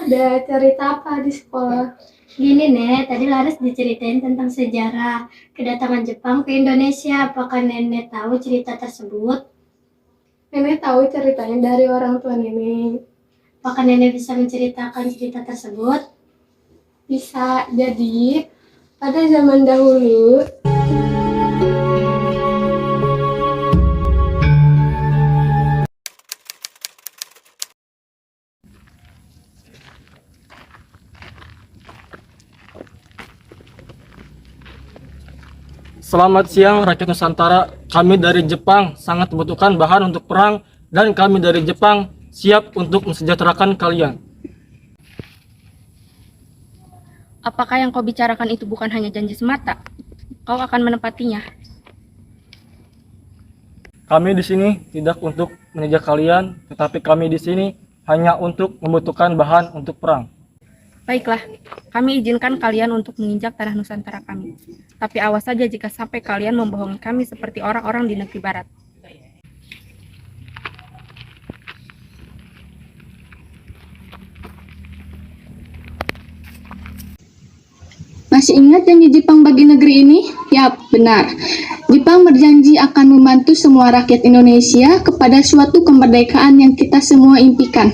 ada cerita apa di sekolah? Gini Nek, tadi Laras diceritain tentang sejarah kedatangan Jepang ke Indonesia. Apakah Nenek tahu cerita tersebut? Nenek tahu ceritanya dari orang tua nenek. Apakah Nenek bisa menceritakan cerita tersebut? Bisa jadi pada zaman dahulu Selamat siang rakyat Nusantara. Kami dari Jepang sangat membutuhkan bahan untuk perang dan kami dari Jepang siap untuk mensejahterakan kalian. Apakah yang kau bicarakan itu bukan hanya janji semata? Kau akan menepatinya. Kami di sini tidak untuk menjajah kalian, tetapi kami di sini hanya untuk membutuhkan bahan untuk perang. Baiklah, kami izinkan kalian untuk menginjak tanah Nusantara kami. Tapi awas saja jika sampai kalian membohongi kami seperti orang-orang di negeri barat. Masih ingat janji Jepang bagi negeri ini? Yap, benar. Jepang berjanji akan membantu semua rakyat Indonesia kepada suatu kemerdekaan yang kita semua impikan.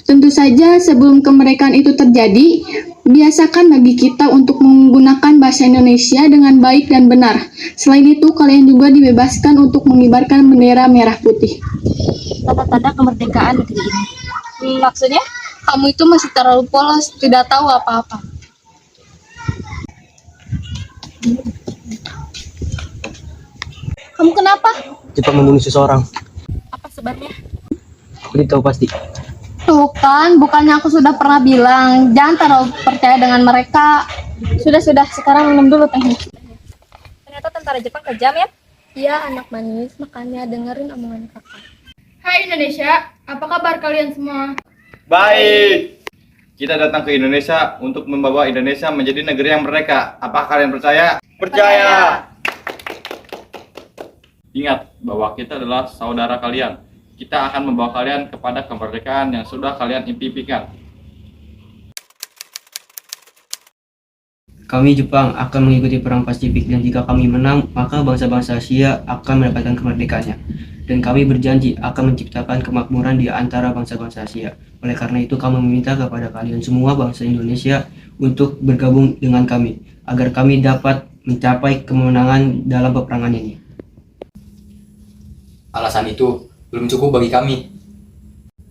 Tentu saja sebelum kemerdekaan itu terjadi, biasakan bagi kita untuk menggunakan bahasa Indonesia dengan baik dan benar. Selain itu, kalian juga dibebaskan untuk mengibarkan bendera merah putih. Tanda-tanda kemerdekaan negeri ini. maksudnya kamu itu masih terlalu polos, tidak tahu apa-apa. Kamu kenapa? Jepang membunuh seseorang. Apa sebabnya? Aku tidak tahu pasti. Tuh kan, bukannya aku sudah pernah bilang, jangan terlalu percaya dengan mereka. Sudah, sekarang minum dulu tehnya. Ternyata tentara Jepang kejam ya? Iya, anak manis, makanya dengerin omongan kakak. Hai Indonesia, apa kabar kalian semua? Baik. Kita datang ke Indonesia untuk membawa Indonesia menjadi negeri yang merdeka. Apakah kalian percaya? Percaya. Ingat bahwa kita adalah saudara kalian. Kita akan membawa kalian kepada kemerdekaan yang sudah kalian impikan. Kami Jepang akan mengikuti perang Pasifik dan jika kami menang, maka bangsa-bangsa Asia akan mendapatkan kemerdekaannya. Dan kami berjanji akan menciptakan kemakmuran di antara bangsa-bangsa Asia. Oleh karena itu kami meminta kepada kalian semua bangsa Indonesia untuk bergabung dengan kami agar kami dapat mencapai kemenangan dalam peperangan ini. Alasan itu belum cukup bagi kami.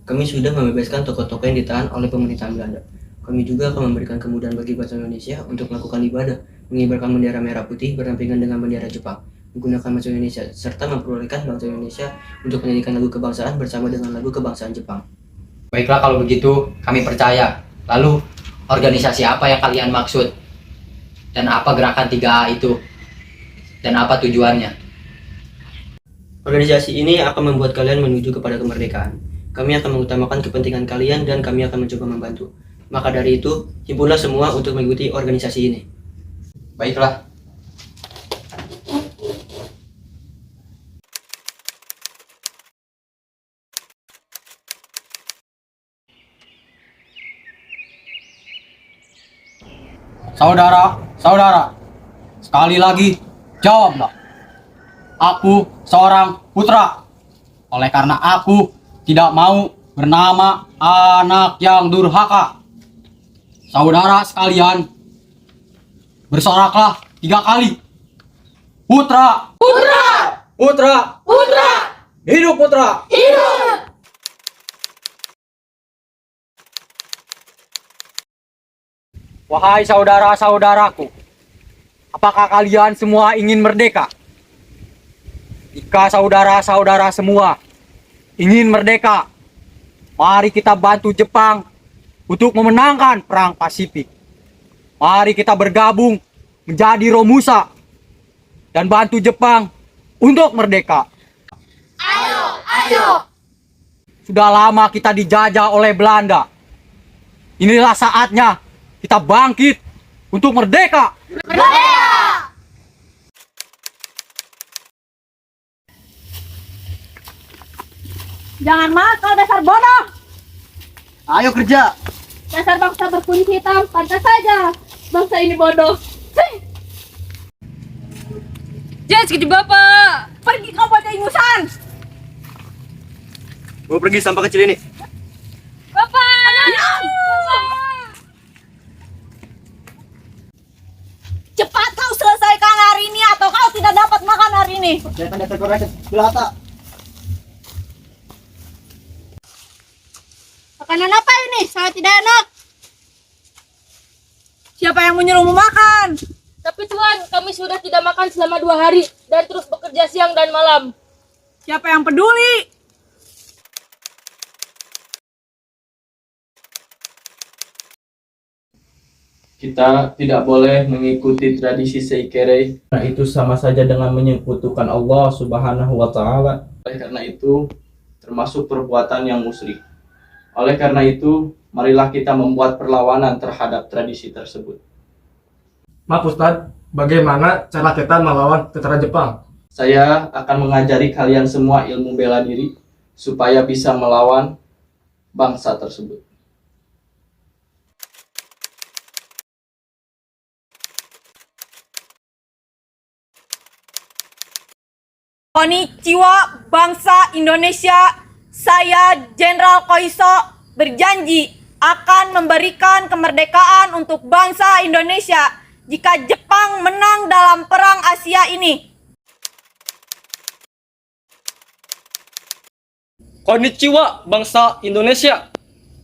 Kami sudah membebaskan tokoh-tokoh yang ditahan oleh pemerintahan Belanda. Kami juga akan memberikan kemudahan bagi bangsa Indonesia untuk melakukan ibadah, mengibarkan bendera merah putih berdampingan dengan bendera Jepang, menggunakan bahasa Indonesia, serta memperbolehkan bangsa Indonesia untuk menyanyikan lagu kebangsaan bersama dengan lagu kebangsaan Jepang. Baiklah kalau begitu, kami percaya. Lalu, organisasi apa yang kalian maksud? Dan apa gerakan 3A itu? Dan apa tujuannya? Organisasi ini akan membuat kalian menuju kepada kemerdekaan. Kami akan mengutamakan kepentingan kalian dan kami akan mencoba membantu. Maka dari itu, himpunlah semua untuk mengikuti organisasi ini. Baiklah. Saudara, sekali lagi jawablah. Aku seorang putra. Oleh karena aku tidak mau bernama anak yang durhaka. Saudara sekalian, bersoraklah 3 kali. Putra! Putra! Putra! Putra! Hidup putra! Hidup! Wahai saudara-saudaraku, apakah kalian semua ingin merdeka? Jika saudara-saudara semua ingin merdeka, mari kita bantu Jepang untuk memenangkan perang Pasifik. Mari kita bergabung menjadi Romusa dan bantu Jepang untuk merdeka. Ayo! Sudah lama kita dijajah oleh Belanda. Inilah saatnya kita bangkit untuk merdeka. Jangan nakal dasar bodoh. Ayo kerja. Dasar bangsa berkulit hitam, pantas saja bangsa ini bodoh. Jas, gede bapak. Pergi kau pada ingusan. Mau pergi sampah kecil ini. Bapak. Cepat kau selesaikan hari ini atau kau tidak dapat makan hari ini. Makanan apa ini? Saya tidak enak. Siapa yang menyuruhmu makan? Tapi Tuhan, kami sudah tidak makan selama 2 hari dan terus bekerja siang dan malam. Siapa yang peduli? Kita tidak boleh mengikuti tradisi Seikere, karena itu sama saja dengan menyekutukan Allah Subhanahu wa Ta'ala. Oleh karena itu, termasuk perbuatan yang musyrik. Oleh karena itu, marilah kita membuat perlawanan terhadap tradisi tersebut. Maaf Ustadz, bagaimana cara kita melawan tentara Jepang? Saya akan mengajari kalian semua ilmu bela diri supaya bisa melawan bangsa tersebut. Konnichiwa, bangsa Indonesia. Saya Jenderal Koiso berjanji akan memberikan kemerdekaan untuk bangsa Indonesia jika Jepang menang dalam perang Asia ini. Konnichiwa, bangsa Indonesia.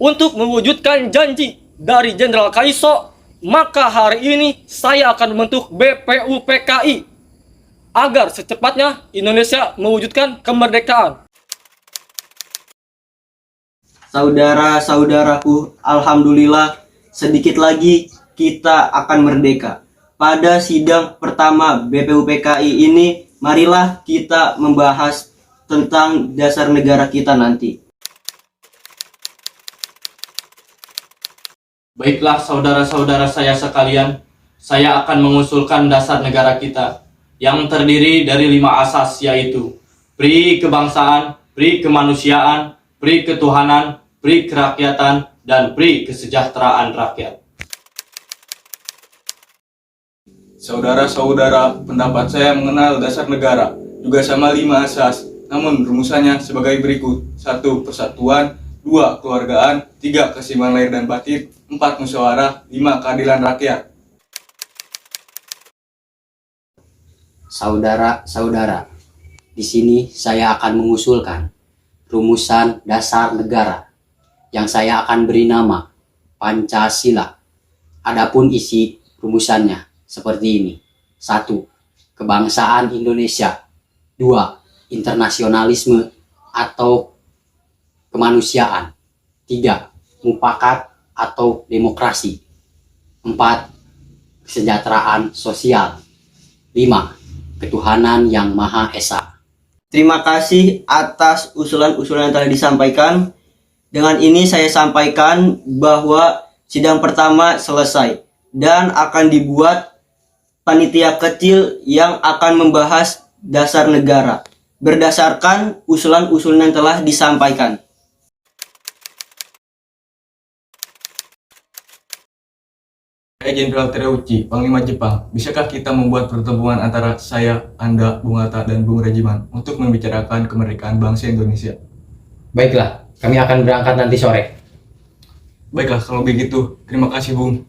Untuk mewujudkan janji dari Jenderal Kaiso, maka hari ini saya akan membentuk BPUPKI agar secepatnya Indonesia mewujudkan kemerdekaan. Saudara-saudaraku, alhamdulillah sedikit lagi kita akan merdeka. Pada sidang pertama BPUPKI ini, marilah kita membahas tentang dasar negara kita nanti. Baiklah saudara-saudara saya sekalian, saya akan mengusulkan dasar negara kita yang terdiri dari 5 asas, yaitu pri kebangsaan, pri kemanusiaan, pri ketuhanan, pri kerakyatan, dan pri kesejahteraan rakyat. Saudara-saudara, pendapat saya mengenal dasar negara juga sama 5 asas, namun rumusannya sebagai berikut: 1. Persatuan, 2. Keluargaan, 3. Keseimbangan lahir dan batin, 4. Musyawarah, 5. Keadilan rakyat. Saudara-saudara, di sini saya akan mengusulkan rumusan dasar negara yang saya akan beri nama Pancasila. Adapun isi rumusannya seperti ini: 1. Kebangsaan Indonesia, 2. Internasionalisme atau kemanusiaan, 3. Mufakat atau demokrasi, 4. Kesejahteraan sosial, 5. Ketuhanan yang Maha Esa. Terima kasih atas usulan-usulan yang telah disampaikan. Dengan ini saya sampaikan bahwa sidang pertama selesai dan akan dibuat panitia kecil yang akan membahas dasar negara berdasarkan usulan-usulan yang telah disampaikan. Jenderal Tereuchi, Panglima Jepang, bisakah kita membuat pertemuan antara saya, Anda, Bung Hatta, dan Bung Regiman untuk membicarakan kemerdekaan bangsa Indonesia? Baiklah, kami akan berangkat nanti sore. Baiklah, kalau begitu, terima kasih, Bung.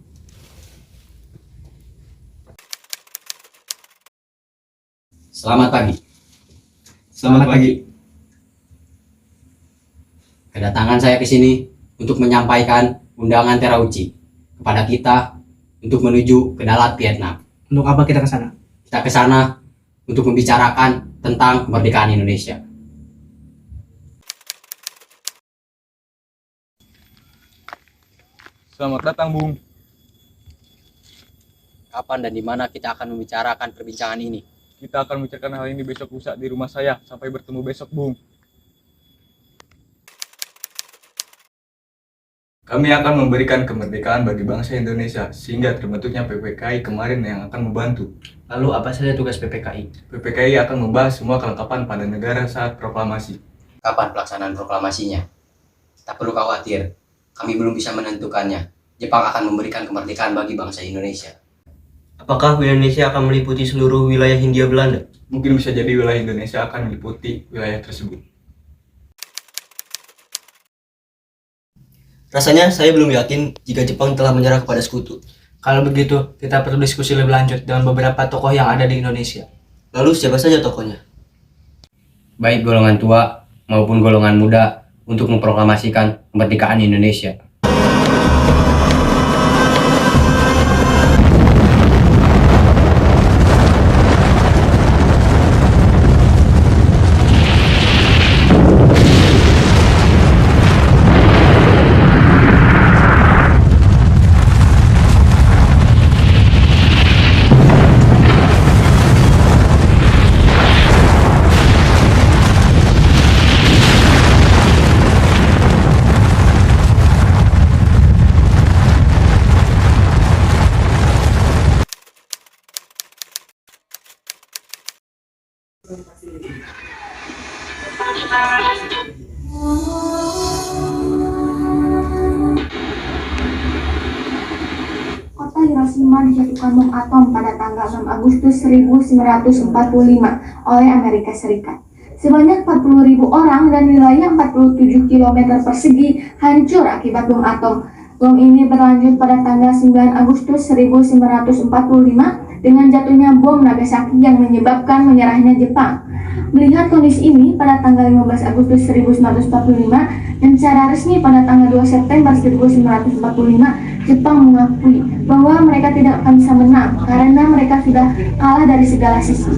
Selamat pagi. Selamat pagi. Kedatangan saya ke sini untuk menyampaikan undangan Terauchi kepada kita untuk menuju ke Dalat, Vietnam. Untuk apa kita ke sana? Kita ke sana untuk membicarakan tentang kemerdekaan Indonesia. Selamat datang, Bung. Kapan dan di mana kita akan membicarakan perbincangan ini? Kita akan membicarakan hal ini besok lusa di rumah saya. Sampai bertemu besok, Bung. Kami akan memberikan kemerdekaan bagi bangsa Indonesia, sehingga terbentuknya PPKI kemarin yang akan membantu. Lalu apa saja tugas PPKI? PPKI akan membahas semua kelengkapan pada negara saat proklamasi. Kapan pelaksanaan proklamasinya? Tak perlu khawatir, kami belum bisa menentukannya. Jepang akan memberikan kemerdekaan bagi bangsa Indonesia. Apakah Indonesia akan meliputi seluruh wilayah Hindia Belanda? Mungkin bisa jadi wilayah Indonesia akan meliputi wilayah tersebut. Rasanya saya belum yakin jika Jepang telah menyerah kepada sekutu. Kalau begitu, kita perlu diskusi lebih lanjut dengan beberapa tokoh yang ada di Indonesia. Lalu siapa saja tokohnya? Baik golongan tua maupun golongan muda untuk memproklamasikan kemerdekaan Indonesia. Kota Hiroshima dijatuhkan bom atom pada tanggal 6 Agustus 1945 oleh Amerika Serikat. Sebanyak 40.000 orang dan wilayah 47 km persegi hancur akibat bom atom. Bom ini berlanjut pada tanggal 9 Agustus 1945 dengan jatuhnya bom Nagasaki yang menyebabkan menyerahnya Jepang. Melihat kondisi ini, pada tanggal 15 Agustus 1945 dan secara resmi pada tanggal 2 September 1945, Jepang mengakui bahwa mereka tidak akan bisa menang karena mereka sudah kalah dari segala sisi.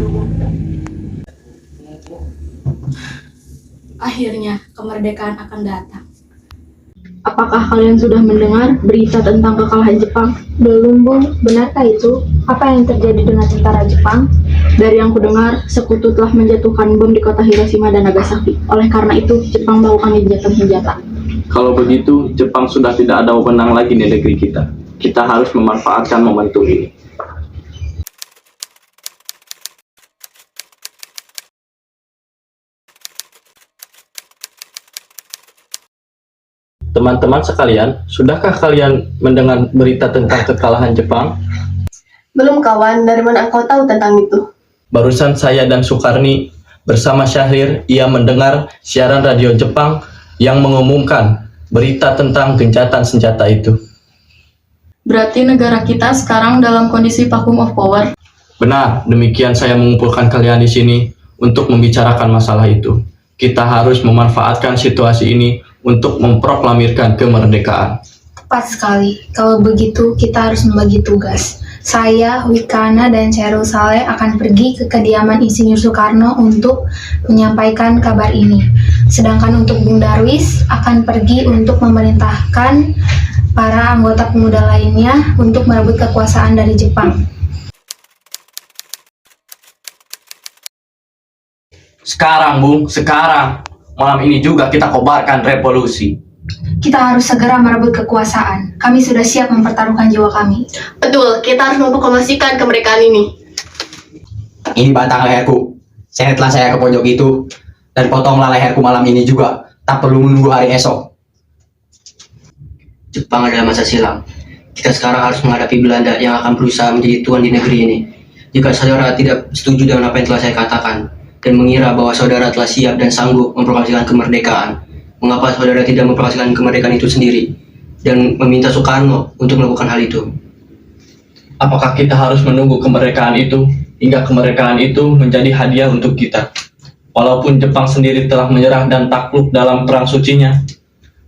Akhirnya, kemerdekaan akan datang. Apakah kalian sudah mendengar berita tentang kekalahan Jepang? Belum, Bung. Benarkah itu? Apa yang terjadi dengan tentara Jepang? Dari yang kudengar, sekutu telah menjatuhkan bom di kota Hiroshima dan Nagasaki. Oleh karena itu, Jepang melakukan gencatan senjata. Kalau begitu, Jepang sudah tidak ada wewenang lagi di negeri kita. Kita harus memanfaatkan momentum ini. Teman-teman sekalian, sudahkah kalian mendengar berita tentang kekalahan Jepang? Belum kawan, dari mana engkau tahu tentang itu? Barusan saya dan Sukarni bersama Syahrir, ia mendengar siaran radio Jepang yang mengumumkan berita tentang gencatan senjata itu. Berarti negara kita sekarang dalam kondisi vacuum of power. Benar, demikian saya mengumpulkan kalian di sini untuk membicarakan masalah itu. Kita harus memanfaatkan situasi ini untuk memproklamirkan kemerdekaan. Tepat sekali. Kalau begitu, kita harus membagi tugas. Saya, Wikana, dan Chairul Saleh akan pergi ke kediaman Insinyur Soekarno untuk menyampaikan kabar ini. Sedangkan untuk Bung Darwis akan pergi untuk memerintahkan para anggota pemuda lainnya untuk merebut kekuasaan dari Jepang. Sekarang, Bung, sekarang. Malam ini juga kita kobarkan revolusi. Kita harus segera merebut kekuasaan. Kami sudah siap mempertaruhkan jiwa kami. Betul, kita harus memproklamasikan kemerdekaan ini. Ini batang leherku. Seretlah saya ke pojok itu dan potonglah leherku malam ini juga. Tak perlu menunggu hari esok. Jepang adalah masa silam. Kita sekarang harus menghadapi Belanda yang akan berusaha menjadi tuan di negeri ini. Jika saudara tidak setuju dengan apa yang telah saya katakan dan mengira bahwa saudara telah siap dan sanggup memproklamasikan kemerdekaan, mengapa saudara tidak memproklamasikan kemerdekaan itu sendiri dan meminta Soekarno untuk melakukan hal itu? Apakah kita harus menunggu kemerdekaan itu hingga kemerdekaan itu menjadi hadiah untuk kita? Walaupun Jepang sendiri telah menyerah dan takluk dalam perang sucinya,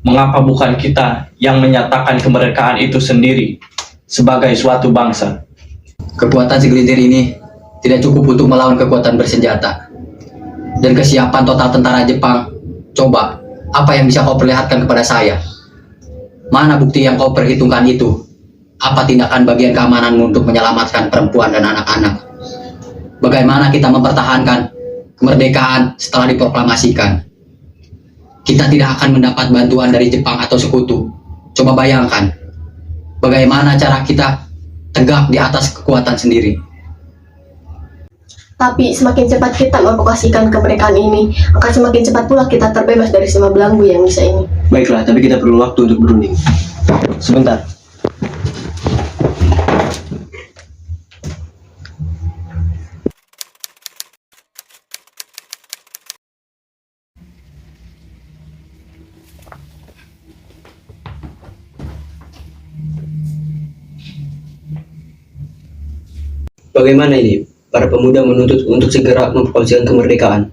mengapa bukan kita yang menyatakan kemerdekaan itu sendiri sebagai suatu bangsa? Kekuatan segelintir ini tidak cukup untuk melawan kekuatan bersenjata. Dan kesiapan total tentara Jepang, coba, apa yang bisa kau perlihatkan kepada saya? Mana bukti yang kau perhitungkan itu? Apa tindakan bagian keamananmu untuk menyelamatkan perempuan dan anak-anak? Bagaimana kita mempertahankan kemerdekaan setelah diproklamasikan? Kita tidak akan mendapat bantuan dari Jepang atau sekutu. Coba bayangkan, bagaimana cara kita tegak di atas kekuatan sendiri. Tapi semakin cepat kita memproklamasikan kemerdekaan ini, akan semakin cepat pula kita terbebas dari semua belenggu yang bisa ini. Baiklah, tapi kita perlu waktu untuk berunding. Sebentar. Bagaimana ini? Para pemuda menuntut untuk segera mempromosikan kemerdekaan.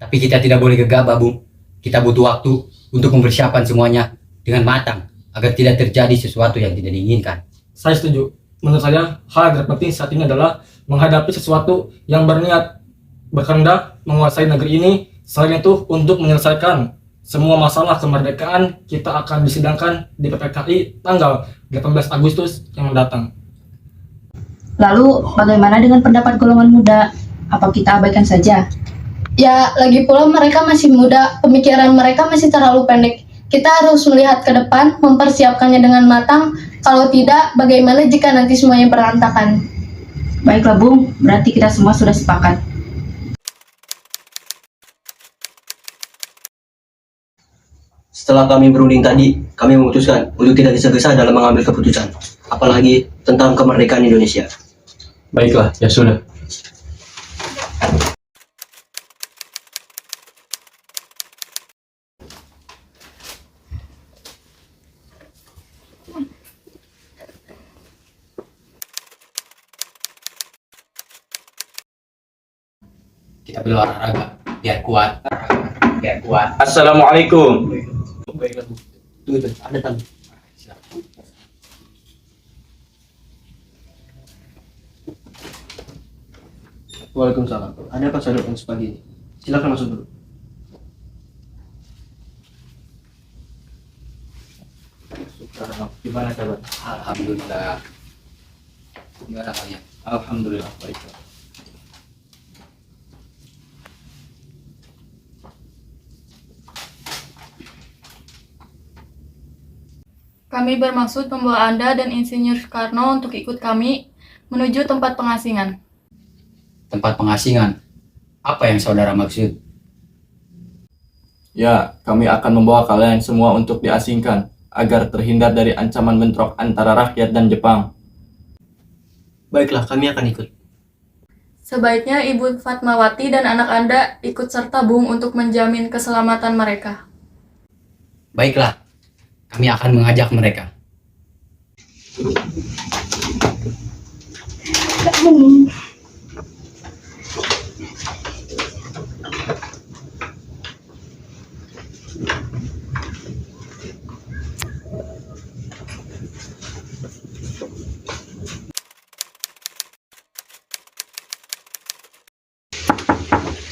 Tapi kita tidak boleh gegabah, Bung. Kita butuh waktu untuk mempersiapkan semuanya dengan matang agar tidak terjadi sesuatu yang tidak diinginkan. Saya setuju. Menurut saya, hal yang terpenting saat ini adalah menghadapi sesuatu yang berniat berkehendak menguasai negeri ini. Selain itu, untuk menyelesaikan semua masalah kemerdekaan, kita akan disidangkan di PPKI tanggal 18 Agustus yang mendatang. Lalu, bagaimana dengan pendapat golongan muda? Apa kita abaikan saja? Ya, lagi pula mereka masih muda, pemikiran mereka masih terlalu pendek. Kita harus melihat ke depan, mempersiapkannya dengan matang. Kalau tidak, bagaimana jika nanti semuanya berantakan? Baiklah, Bung. Berarti kita semua sudah sepakat. Setelah kami berunding tadi, kami memutuskan untuk tidak gesa-gesa dalam mengambil keputusan, apalagi tentang kemerdekaan Indonesia. Baiklah, ya sudah. Kita berolahraga biar kuat. Biar kuat. Assalamualaikum. Baiklah, Bu. Tunggu, ada tamu. Waalaikumsalam. Ada apa saudara pagi ini? Silakan masuk dulu. Gimana kabar? Alhamdulillah. Gimana kalian? Alhamdulillah, baik. Kami bermaksud membawa Anda dan Insinyur Soekarno untuk ikut kami menuju tempat pengasingan. Tempat pengasingan? Apa yang saudara maksud? Ya, kami akan membawa kalian semua untuk diasingkan agar terhindar dari ancaman bentrok antara rakyat dan Jepang. Baiklah, kami akan ikut. Sebaiknya Ibu Fatmawati dan anak Anda ikut serta Bung untuk menjamin keselamatan mereka. Baiklah, kami akan mengajak mereka.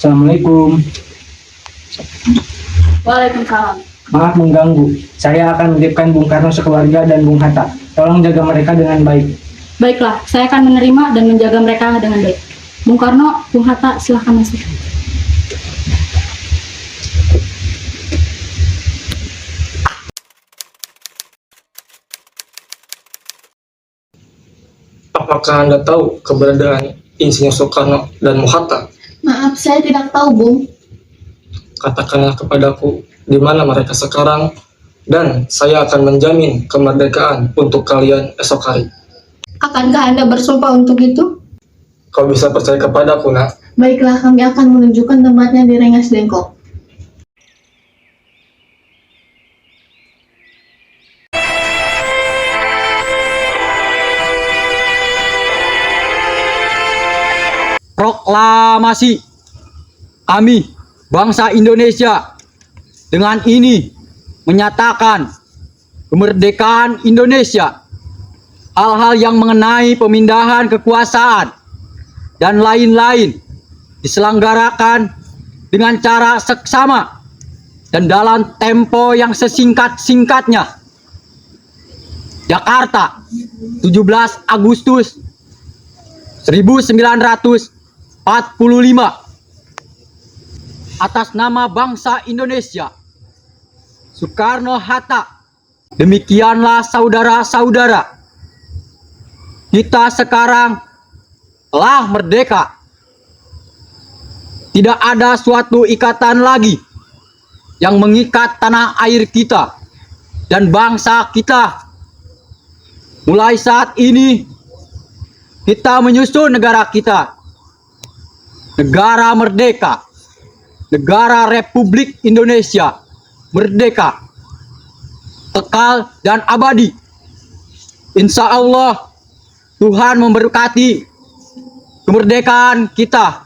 Assalamualaikum. Waalaikumsalam. Maaf mengganggu. Saya akan menitipkan Bung Karno sekeluarga dan Bung Hatta. Tolong jaga mereka dengan baik. Baiklah, saya akan menerima dan menjaga mereka dengan baik. Bung Karno, Bung Hatta, silahkan masuk. Apakah Anda tahu keberadaan Insinyur Soekarno dan Hatta? Maaf, saya tidak tahu, Bung. Katakanlah kepadaku di mana mereka sekarang, dan saya akan menjamin kemerdekaan untuk kalian esok hari. Akankah Anda bersumpah untuk itu? Kau bisa percaya kepadaku, nak. Baiklah, kami akan menunjukkan tempatnya di Rengas Dengklok. Proklamasi kami bangsa Indonesia dengan ini menyatakan kemerdekaan Indonesia. Hal-hal yang mengenai pemindahan kekuasaan dan lain-lain diselenggarakan dengan cara seksama dan dalam tempo yang sesingkat-singkatnya. Jakarta, 17 Agustus 1945. Atas nama bangsa Indonesia, Soekarno-Hatta. Demikianlah saudara-saudara, kita sekarang telah merdeka. Tidak ada suatu ikatan lagi yang mengikat tanah air kita dan bangsa kita. Mulai saat ini kita menyusun negara kita, negara merdeka, negara Republik Indonesia merdeka, kekal dan abadi. Insya Allah Tuhan memberkati kemerdekaan kita.